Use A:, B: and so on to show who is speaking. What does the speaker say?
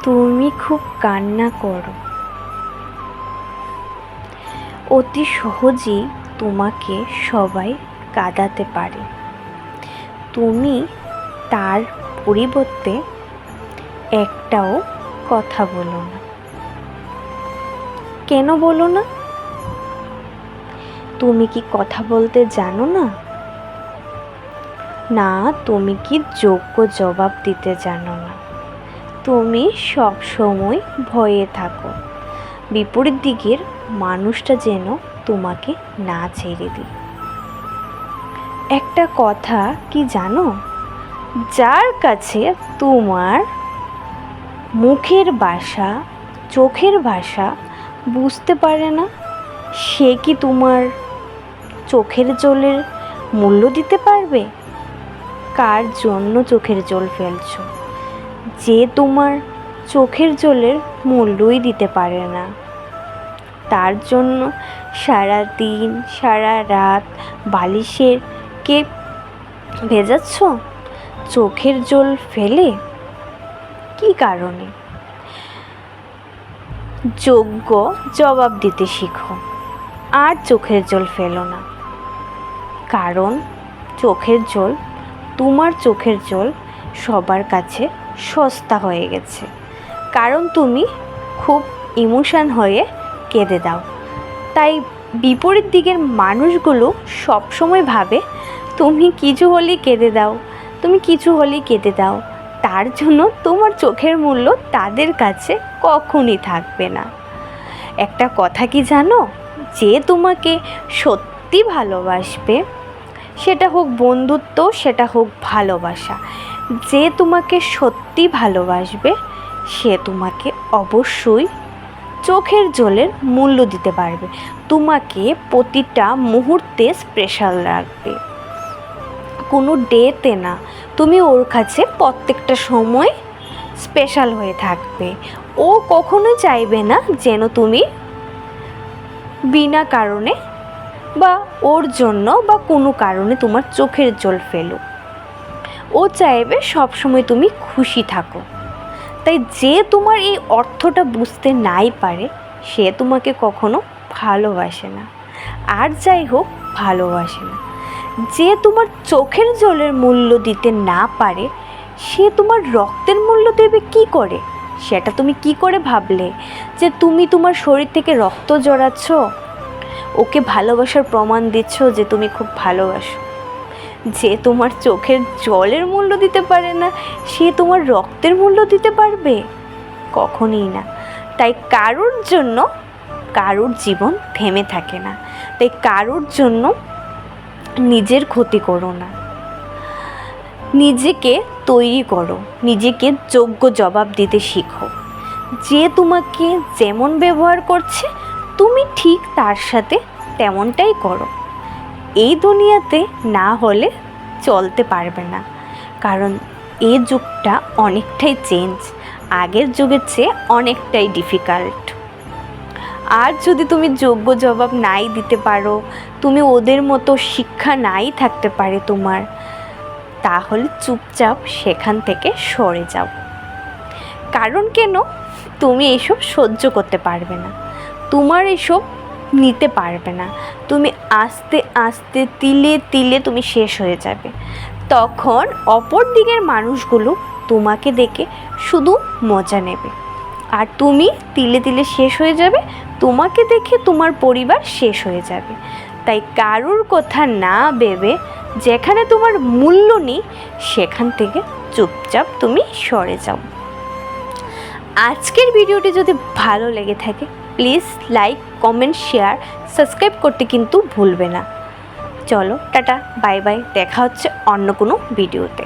A: তুমি খুব কান্না করো, অতি সহজেই তোমাকে সবাই কাঁদাতে পারে। তুমি তার পরিবর্তে একটাও কথা বলো না। কেন বলো না? তুমি কি কথা বলতে জানো না? না, তুমি কি যোগ্য জবাব দিতে জানো না? তুমি সব সময় ভয়ে থাকো বিপরীত দিকের মানুষটা যেন তোমাকে না ছেড়ে দিই। একটা কথা কি জানো? যার কাছে তোমার মুখের ভাষা, চোখের ভাষা বুঝতে পারে না, সে কি তোমার চোখের জলের মূল্য দিতে পারবে? কার জন্য চোখের জল ফেলছো? যে তোমার চোখের জলের মূল্যই দিতে পারে না, তার জন্য সারা দিন সারা রাত বালিশের কে ভেজাচ্ছ চোখের জল ফেলে? কি কারণে? যোগ্য জবাব দিতে শিখো, আর চোখের জল ফেলো না। কারণ চোখের জল, তোমার চোখের জল সবার কাছে সস্তা হয়ে গেছে। কারণ তুমি খুব ইমোশন হয়ে কেঁদে দাও। তাই বিপরীত দিকের মানুষগুলো সবসময় ভাবে তুমি কিছু হলেই কেঁদে দাও, তুমি কিছু হলেই কেঁদে দাও। তার জন্য তোমার চোখের মূল্য তাদের কাছে কখনই থাকবে না। একটা কথা কি জানো? যে তোমাকে সত্যি ভালোবাসবে, সেটা হোক বন্ধুত্ব, সেটা হোক ভালোবাসা, যে তোমাকে সত্যি ভালোবাসবে সে তোমাকে অবশ্যই চোখের জলের মূল্য দিতে পারবে, তোমাকে প্রতিটা মুহূর্তে স্পেশাল রাখবে। কোনো ডেতে না, তুমি ওর কাছে প্রত্যেকটা সময় স্পেশাল হয়ে থাকবে। ও কখনোই চাইবে না যেন তুমি বিনা কারণে বা ওর জন্য বা কোনো কারণে তোমার চোখের জল ফেলো। ও চাইবে সবসময় তুমি খুশি থাকো। তাই যে তোমার এই অর্থটা বুঝতে নাই পারে, সে তোমাকে কখনো ভালোবাসে না, আর যাই হোক ভালোবাসে না। যে তোমার চোখের জলের মূল্য দিতে না পারে, সে তোমার রক্তের মূল্য দেবে কি করে? সেটা তুমি কি করে ভাবলে যে তুমি তোমার শরীর থেকে রক্ত জড়াচ্ছ, ওকে ভালোবাসার প্রমাণ দিচ্ছ যে তুমি খুব ভালোবাসো? যে তোমার চোখের জলের মূল্য দিতে পারে না, সে তোমার রক্তের মূল্য দিতে পারবে? কখনই না। তাই কারোর জন্য কারোর জীবন থেমে থাকে না। তাই কারোর জন্য নিজের ক্ষতি করো না, নিজেকে তৈরি করো, নিজেকে যোগ্য জবাব দিতে শিখো। যে তোমাকে যেমন ব্যবহার করছে, তুমি ঠিক তার সাথে তেমনটাই করো। এই দুনিয়াতে না হলে চলতে পারবে না, কারণ এই যুগটা অনেকটাই চেঞ্জ, আগের যুগের চেয়ে অনেকটাই ডিফিকাল্ট। আর যদি তুমি যোগ্য জবাব নাই দিতে পারো, তুমি ওদের মতো শিক্ষা নাই থাকতে পারে তোমার, তাহলে চুপচাপ সেখান থেকে সরে যাও। কারণ কেন? তুমি এসব সহ্য করতে পারবে না, তোমার এসব নিতে পারবে না। তুমি আস্তে আস্তে তিলে তিলে তুমি শেষ হয়ে যাবে। তখন অপর দিকের মানুষগুলো তোমাকে দেখে শুধু মজা নেবে, আর তুমি তিলে তিলে শেষ হয়ে যাবে। তোমাকে দেখে তোমার পরিবার শেষ হয়ে যাবে। তাই কারোর কথা না ভেবে যেখানে তোমার মূল্য নেই, সেখান থেকে চুপচাপ তুমি সরে যাও। আজকের ভিডিওটি যদি ভালো লেগে থাকে, please like, comment, share, subscribe করতে কিন্তু ভুলবে না। চলো টাটা, বাই বাই, দেখা হচ্ছে অন্য কোনো ভিডিওতে।